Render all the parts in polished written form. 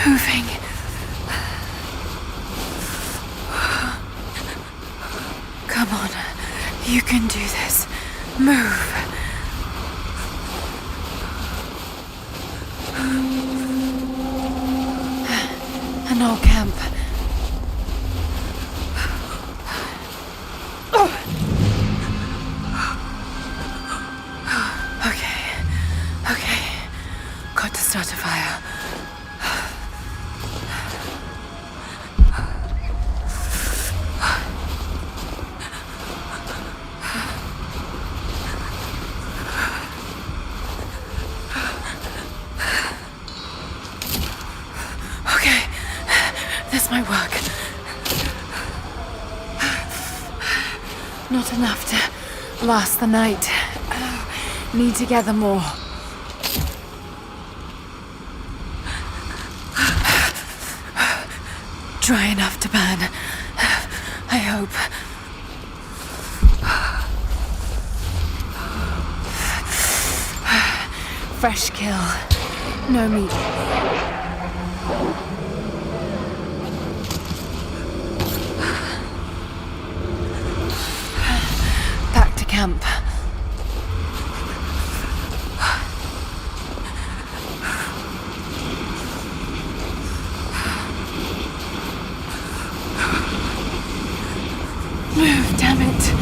moving. Come on, you can do this. Move. An old camp. Okay. Got to start a fire. Okay, this might work. Not enough to last the night. Need to gather more. Dry enough to burn. I hope. Fresh kill. No meat. Back to camp. Move, damn it.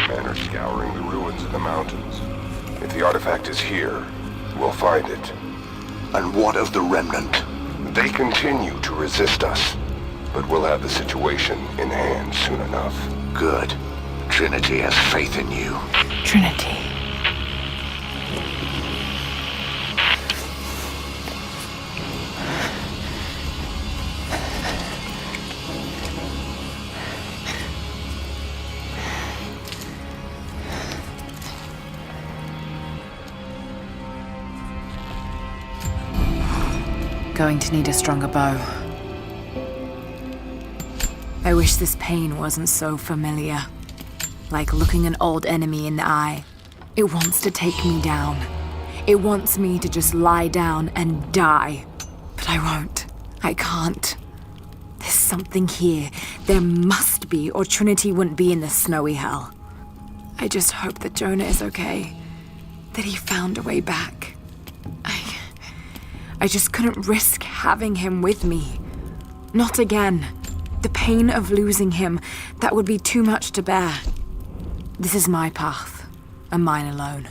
Men are scouring the ruins in the mountains. If the artifact is here, we'll find it. And what of the remnant? They continue to resist us, but we'll have the situation in hand soon enough. Good. Trinity has faith in you. Trinity. Going to need a stronger bow. I wish this pain wasn't so familiar. Like looking an old enemy in the eye. It wants to take me down. It wants me to just lie down and die. But I won't. I can't. There's something here. There must be, or Trinity wouldn't be in this snowy hell. I just hope that Jonah is okay. That he found a way back. I just couldn't risk having him with me. Not again. The pain of losing him, that would be too much to bear. This is my path, and mine alone.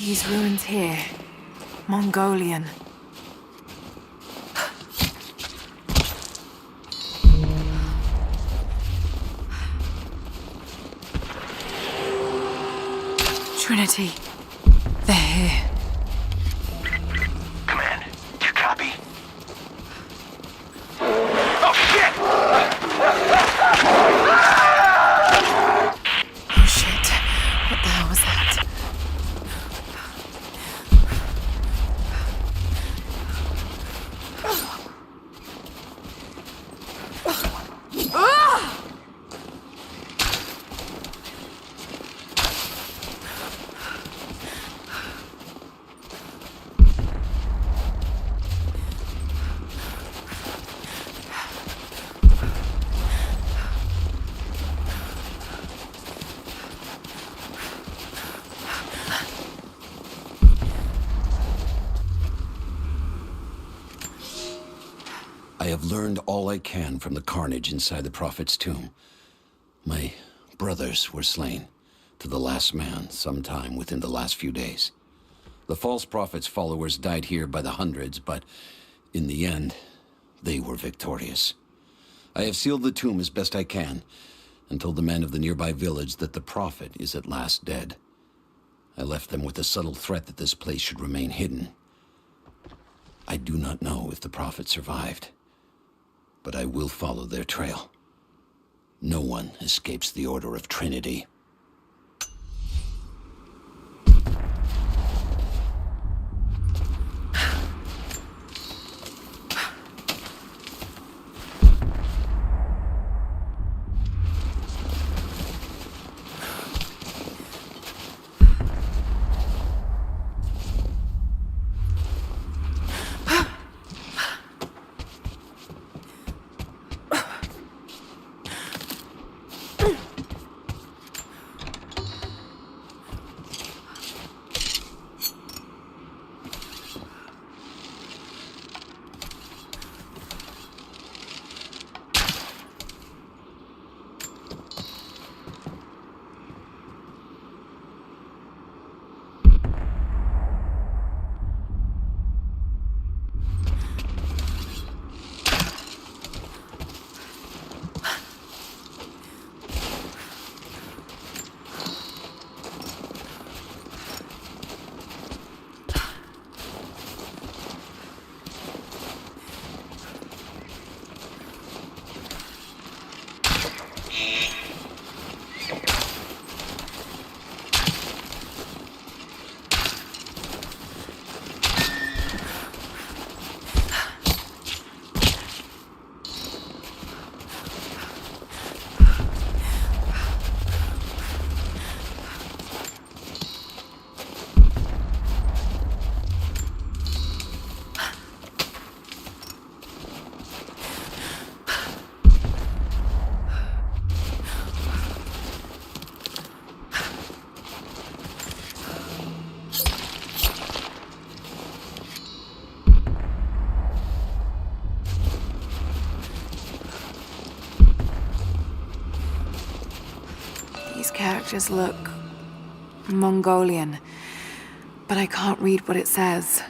These ruins here. Mongolian. Trinity. They're here. Command, do you copy? Oh, shit! Oh shit. What the hell was that? I have learned all I can from the carnage inside the Prophet's tomb. My brothers were slain, to the last man, sometime within the last few days. The false Prophet's followers died here by the hundreds, but in the end, they were victorious. I have sealed the tomb as best I can, and told the men of the nearby village that the Prophet is at last dead. I left them with the subtle threat that this place should remain hidden. I do not know if the Prophet survived, but I will follow their trail. No one escapes the Order of Trinity. These characters look Mongolian, but I can't read what it says.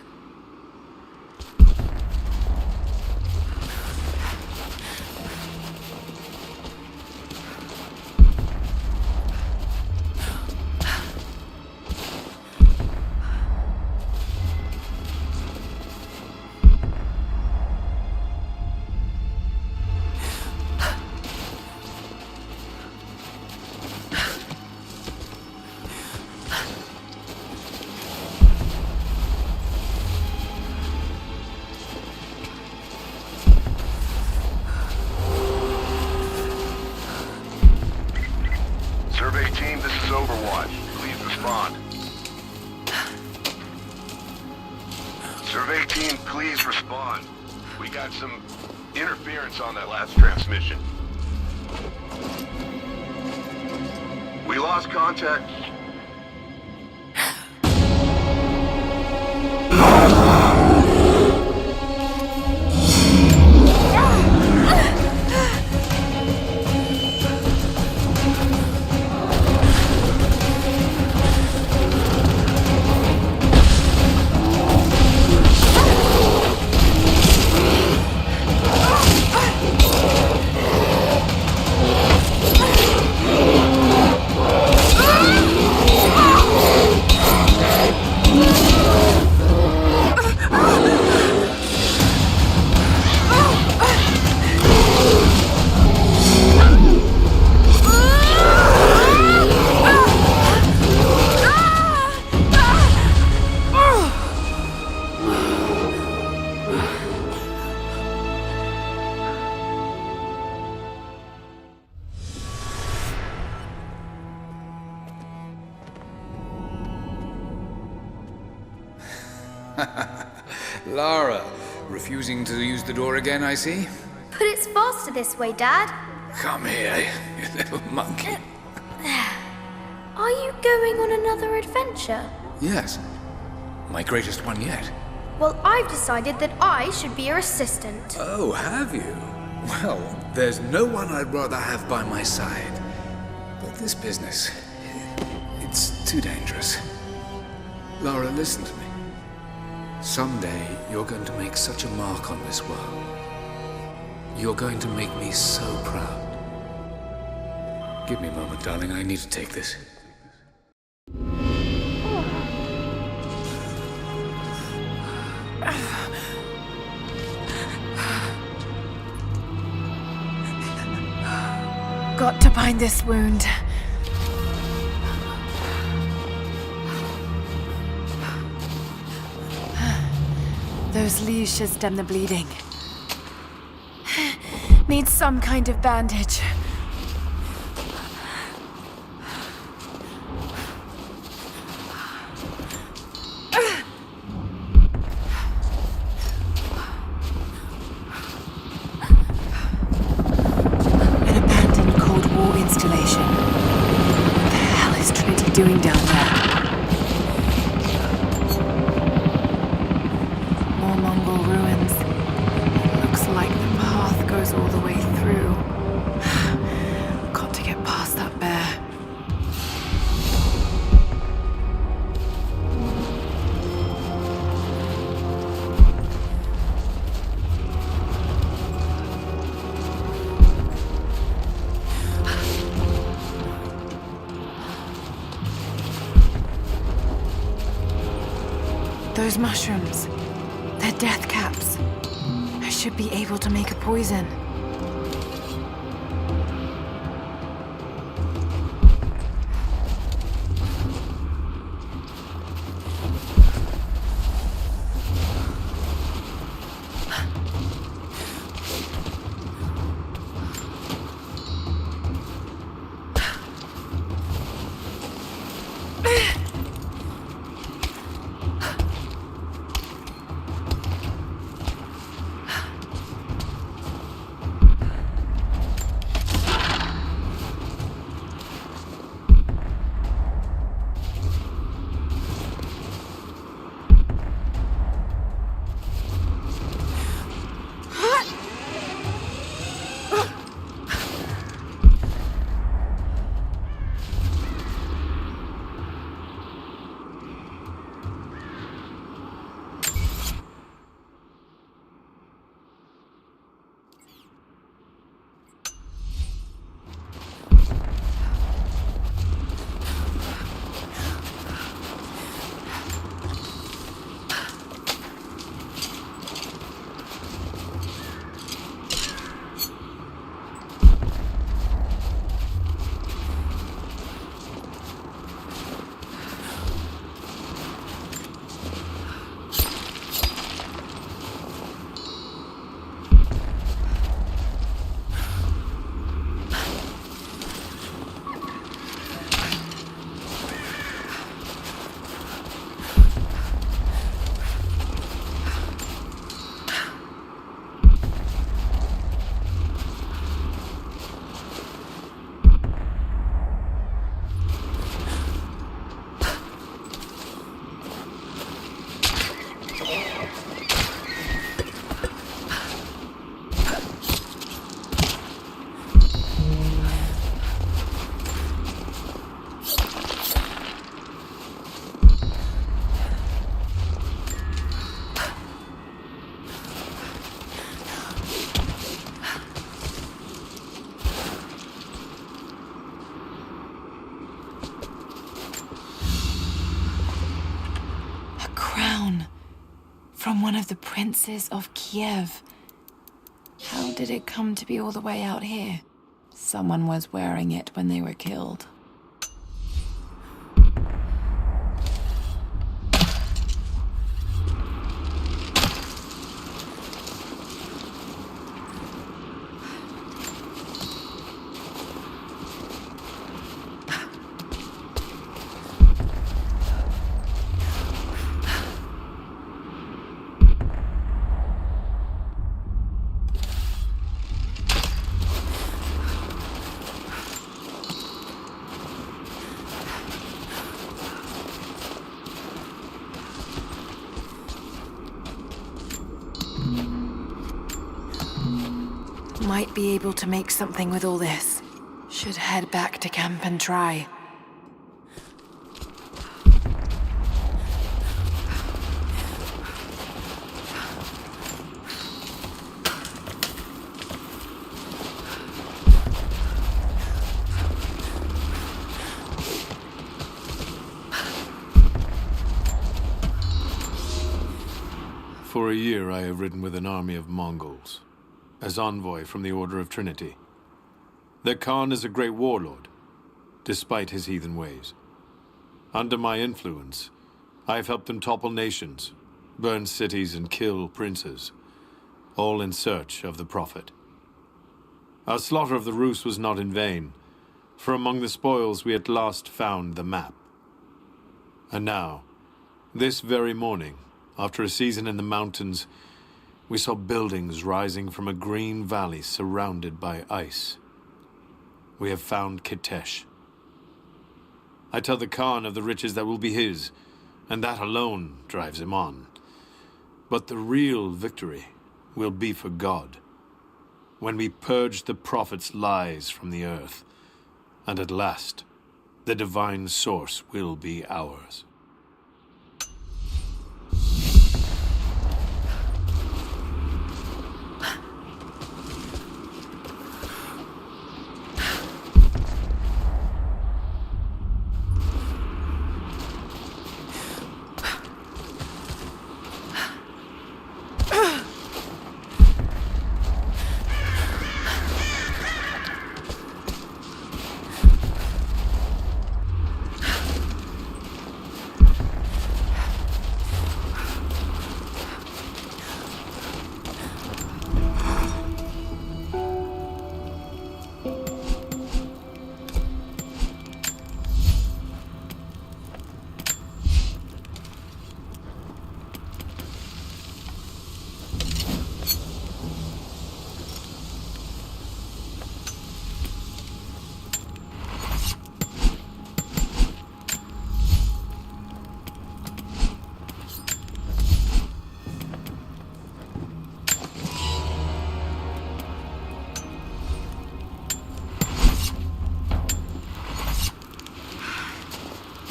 Survey team, this is Overwatch. Please respond. Survey team, please respond. We got some interference on that last transmission. We lost contact. Lara, refusing to use the door again, I see? But it's faster this way, Dad. Come here, you little monkey. Are you going on another adventure? Yes, my greatest one yet. Well, I've decided that I should be your assistant. Oh, have you? Well, there's no one I'd rather have by my side. But this business, it's too dangerous. Lara, listen to me. Someday, you're going to make such a mark on this world. You're going to make me so proud. Give me a moment, darling. I need to take this. Got to bind this wound. Those leaves should stem the bleeding. Need some kind of bandage. An abandoned Cold War installation. What the hell is Trinity doing down there? More Mongol ruins. It looks like the path goes all the way through. Got to get past that bear. Those mushrooms, they're death caps. I should be able to make a poison. From one of the princes of Kiev. How did it come to be all the way out here? Someone was wearing it when they were killed. might be able to make something with all this. Should head back to camp and try. For a year I have ridden with an army of Mongols, as envoy from the Order of Trinity. Their Khan is a great warlord, despite his heathen ways. Under my influence, I have helped them topple nations, burn cities and kill princes, all in search of the Prophet. Our slaughter of the Rus was not in vain, for among the spoils we at last found the map. And now, this very morning, after a season in the mountains, we saw buildings rising from a green valley surrounded by ice. We have found Kitesh. I tell the Khan of the riches that will be his, and that alone drives him on. But the real victory will be for God, when we purge the Prophet's lies from the earth, and at last, the divine source will be ours.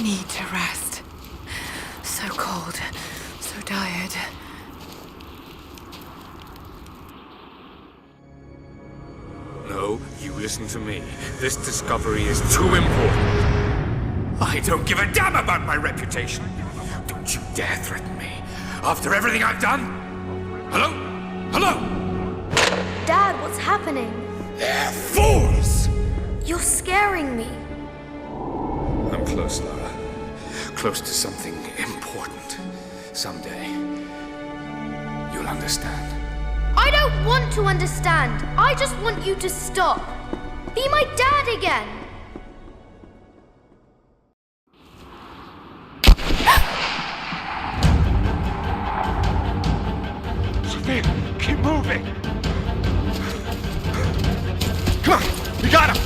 Need to rest. So cold, so tired. No, you listen to me. This discovery is too important. I don't give a damn about my reputation. Don't you dare threaten me. After everything I've done? Hello? Hello? Dad, what's happening? They're fools! You're scaring me. I'm close, Lara. Close to something important. Someday, you'll understand. I don't want to understand. I just want you to stop. Be my dad again. Sophia, keep moving. Come on, we got him.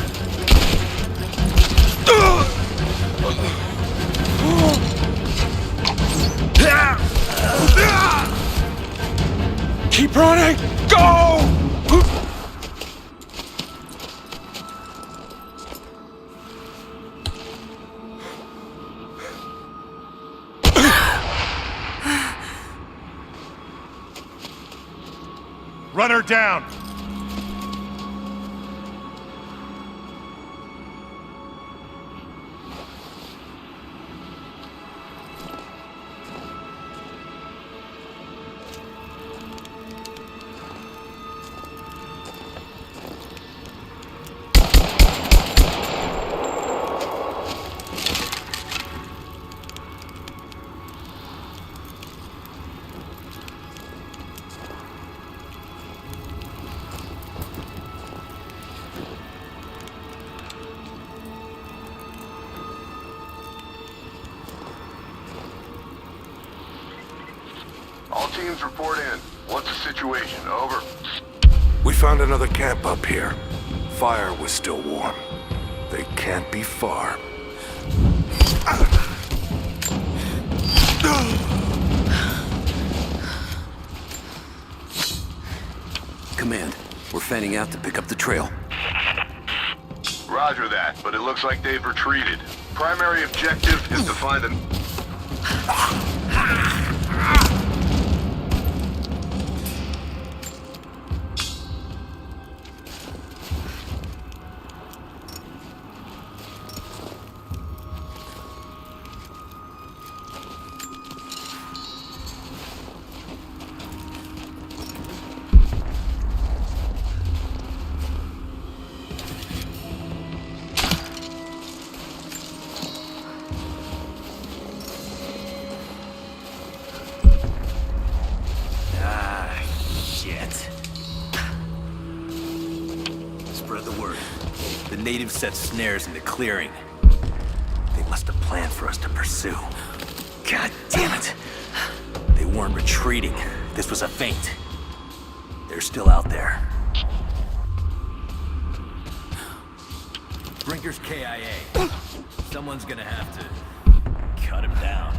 Keep running! Go! Run her down! All teams report in. What's the situation? Over. We found another camp up here. Fire was still warm. They can't be far. Command, We're fanning out to pick up the trail. Roger that, but it looks like they've retreated. Primary objective is to find an... Spread the word. The natives set snares in the clearing. They must have planned for us to pursue. God damn it! They weren't retreating. This was a feint. They're still out there. Brinker's KIA. Someone's gonna have to cut him down.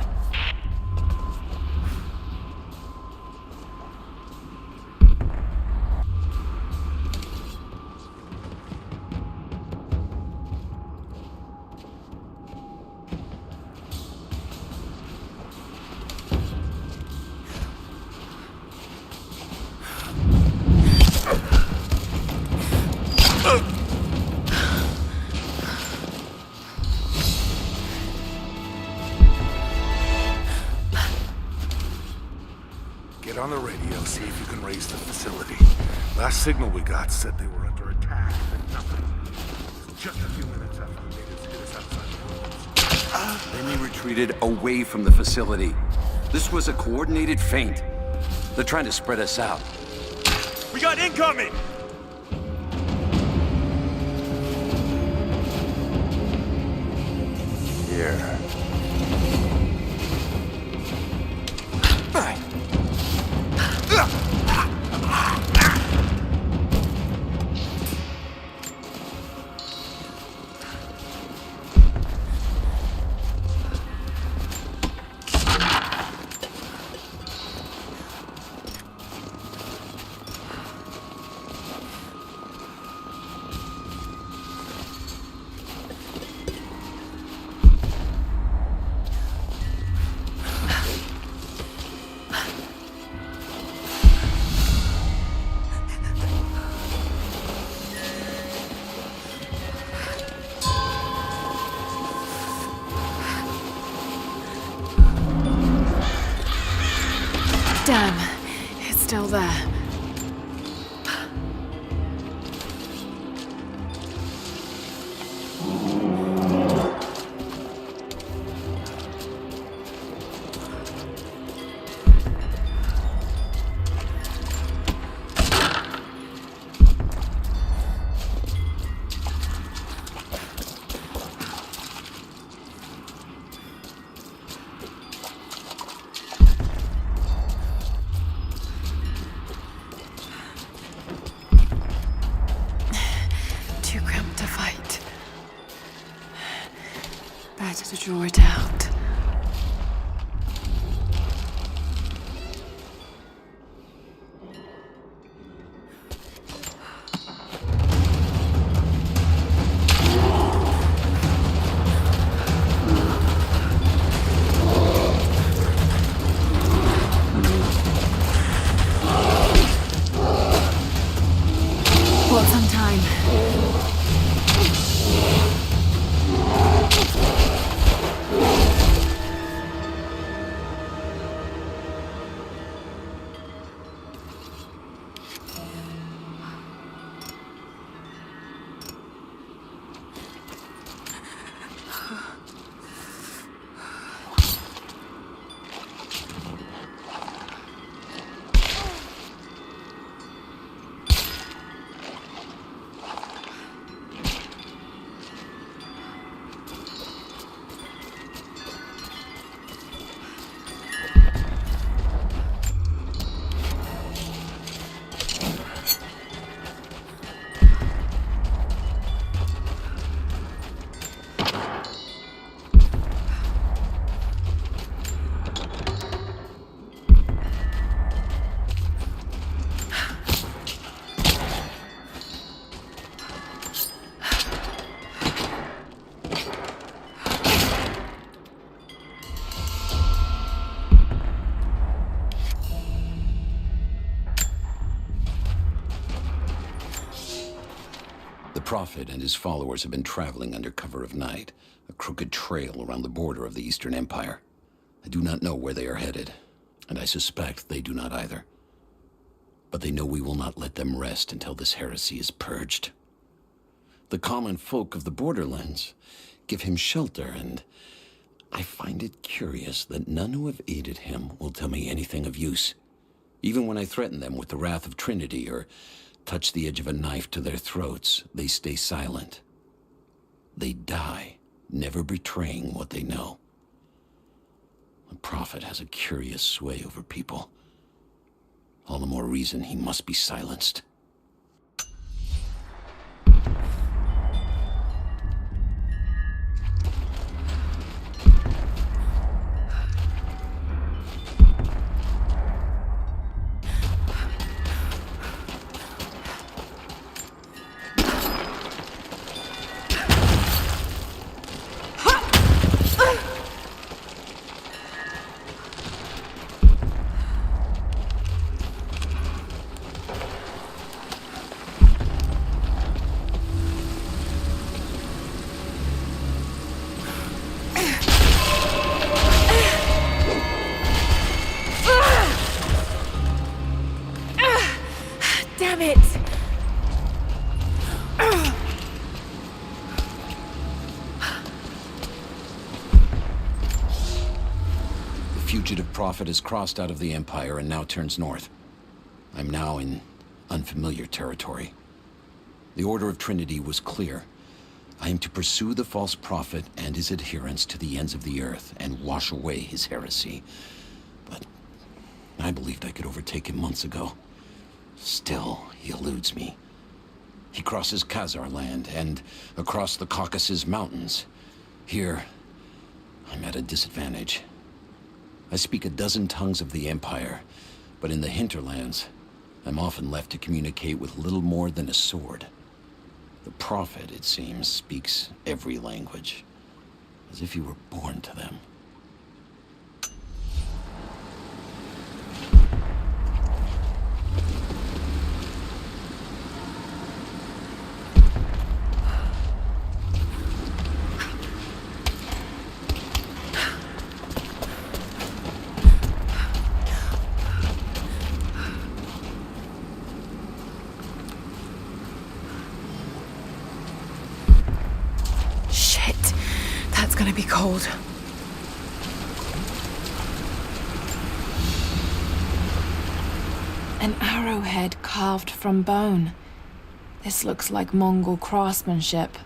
Get on the radio, see if you can raise the facility. Last signal we got said they were under attack, but nothing. Just a few minutes after the natives hit us outside the Then they retreated away from the facility. This was a coordinated feint. They're trying to spread us out. We got incoming! Here. Damn, it's still there. Too cramped to fight. Better to draw it out. Bought some time. Prophet and his followers have been traveling under cover of night, a crooked trail around the border of the Eastern Empire. I do not know where they are headed, and I suspect they do not either. But they know we will not let them rest until this heresy is purged. The common folk of the borderlands give him shelter, and I find it curious that none who have aided him will tell me anything of use. Even when I threaten them with the wrath of Trinity or touch the edge of a knife to their throats, they stay silent. They die, never betraying what they know. The Prophet has a curious sway over people. All the more reason he must be silenced. Damn it! The fugitive Prophet has crossed out of the Empire and now turns north. I'm now in unfamiliar territory. The Order of Trinity was clear. I am to pursue the false prophet and his adherents to the ends of the earth and wash away his heresy. But I believed I could overtake him months ago. Still, he eludes me. He crosses Khazar land and across the Caucasus Mountains. Here, I'm at a disadvantage. I speak a dozen tongues of the Empire, but in the hinterlands, I'm often left to communicate with little more than a sword. The Prophet, it seems, speaks every language, as if he were born to them. That's gonna be cold. An arrowhead carved from bone. This looks like Mongol craftsmanship.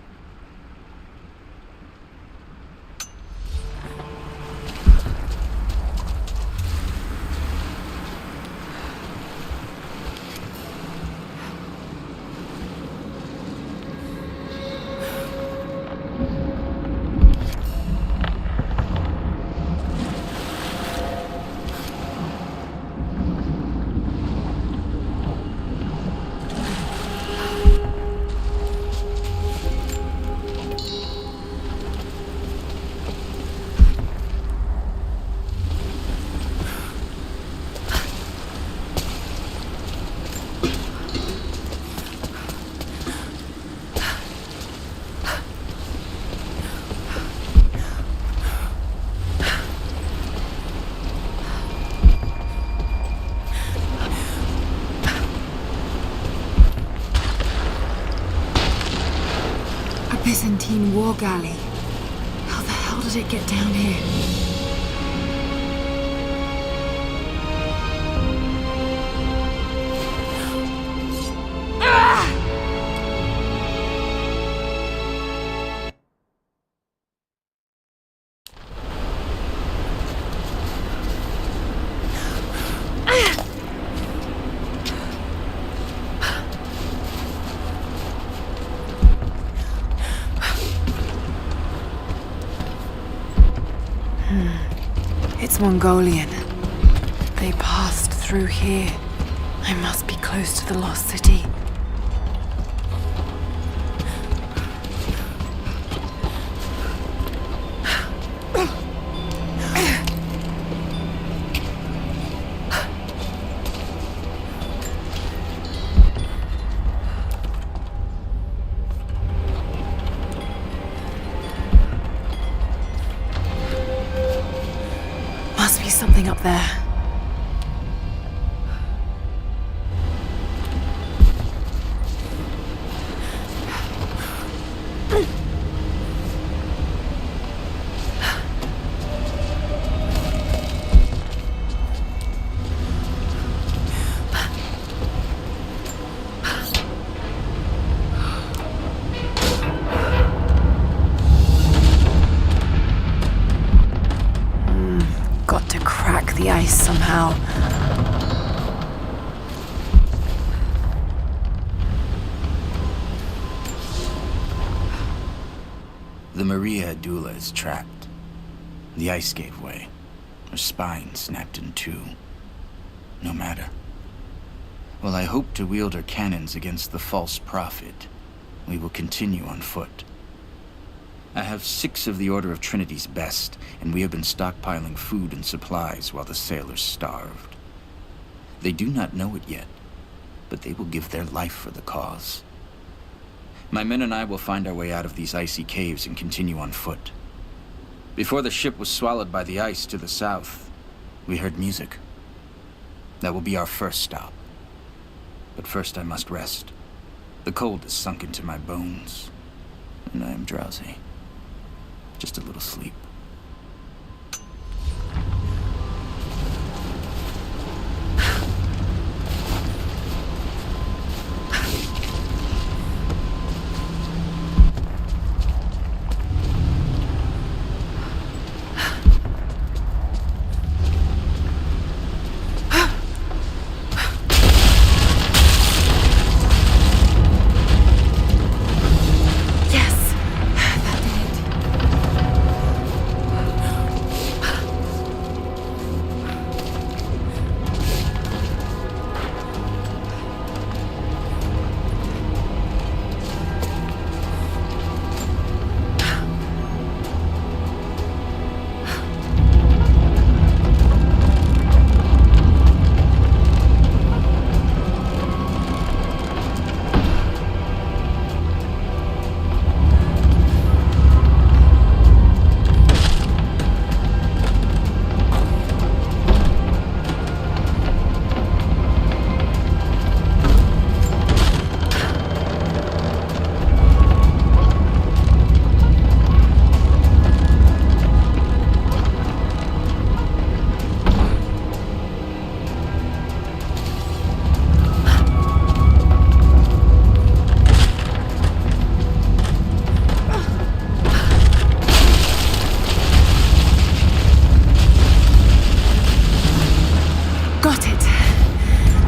Byzantine war galley. How the hell did it get down here? It's Mongolian. They passed through here. I must be close to the lost city. something up there. Got to crack the ice somehow. The Maria Adula is trapped. The ice gave way. Her spine snapped in two. No matter. While I hope to wield her cannons against the false prophet, we will continue on foot. I have 6 of the Order of Trinity's best, and we have been stockpiling food and supplies while the sailors starved. They do not know it yet, but they will give their life for the cause. My men and I will find our way out of these icy caves and continue on foot. Before the ship was swallowed by the ice to the south, we heard music. That will be our first stop. But first I must rest. The cold has sunk into my bones, and I am drowsy. Just a little sleep.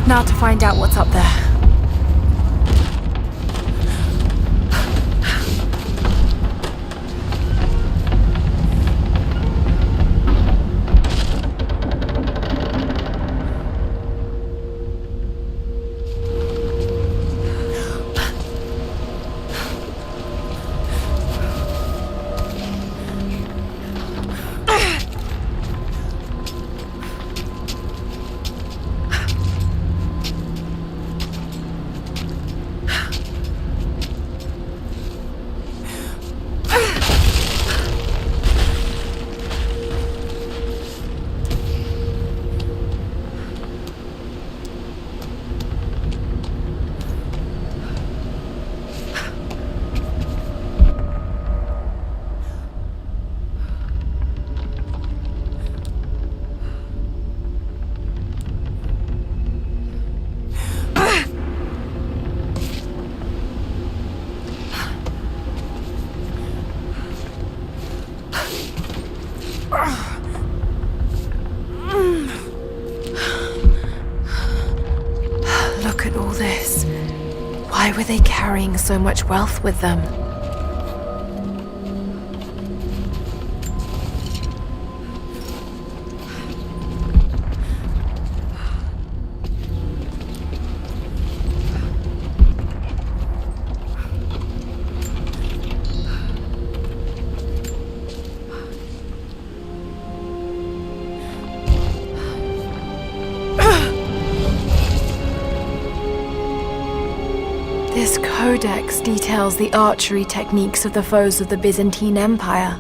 Now to find out what's up there. Look at all this. Why were they carrying so much wealth with them? This codex details the archery techniques of the foes of the Byzantine Empire.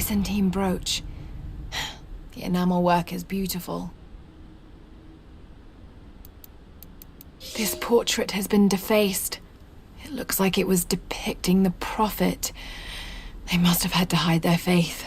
Byzantine brooch. The enamel work is beautiful. This portrait has been defaced. It looks like it was depicting the Prophet. They must have had to hide their faith.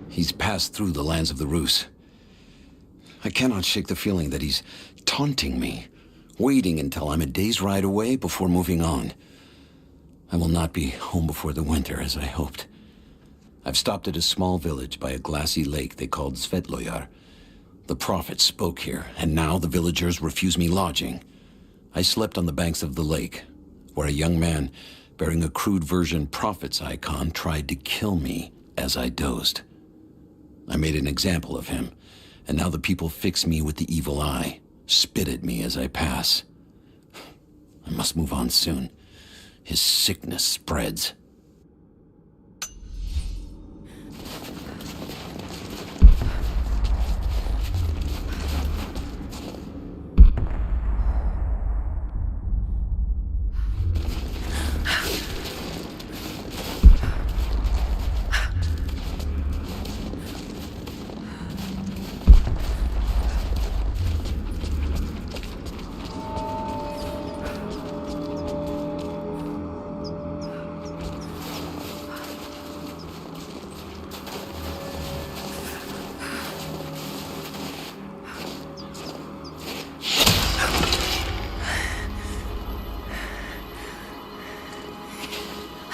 He's passed through the lands of the Rus. I cannot shake the feeling that he's taunting me, waiting until I'm a day's ride away before moving on. I will not be home before the winter, as I hoped. I've stopped at a small village by a glassy lake they called Svetloyar. The Prophet spoke here, and now the villagers refuse me lodging. I slept on the banks of the lake, where a young man bearing a crude version Prophet's icon tried to kill me as I dozed. I made an example of him, and now the people fix me with the evil eye, spit at me as I pass. I must move on soon. His sickness spreads.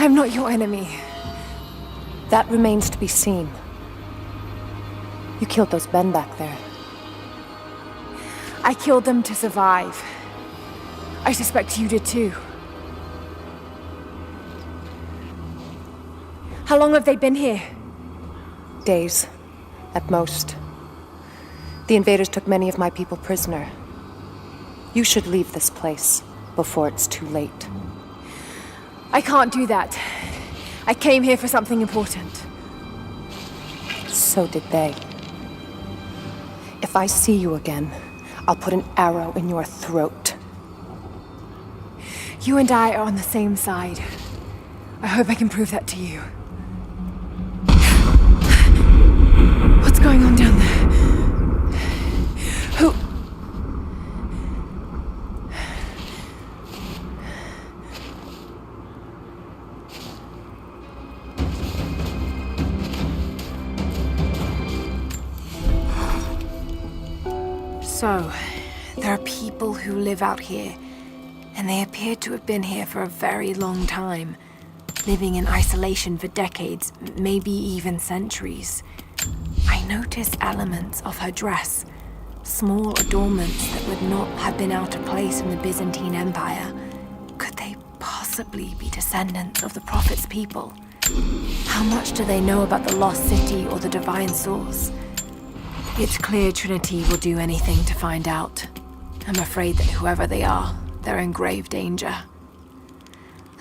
I'm not your enemy. That remains to be seen. You killed those men back there. I killed them to survive. I suspect you did too. How long have they been here? Days, at most. The invaders took many of my people prisoner. You should leave this place before it's too late. I can't do that. I came here for something important. So did they. If I see you again, I'll put an arrow in your throat. You and I are on the same side. I hope I can prove that to you. What's going on down there? Who? So, there are people who live out here, and they appear to have been here for a very long time, living in isolation for decades, maybe even centuries. I notice elements of her dress, small adornments that would not have been out of place in the Byzantine Empire. Could they possibly be descendants of the Prophet's people? How much do they know about the lost city or the divine source? It's clear Trinity will do anything to find out. I'm afraid that whoever they are, they're in grave danger.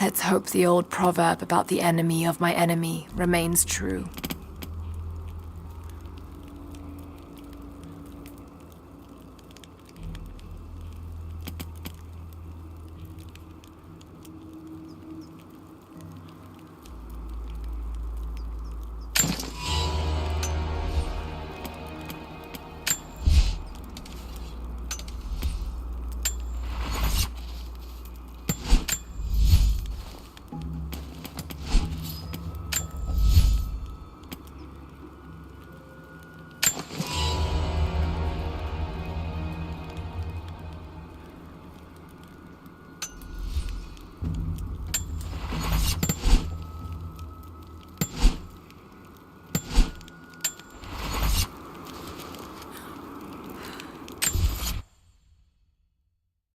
Let's hope the old proverb about the enemy of my enemy remains true.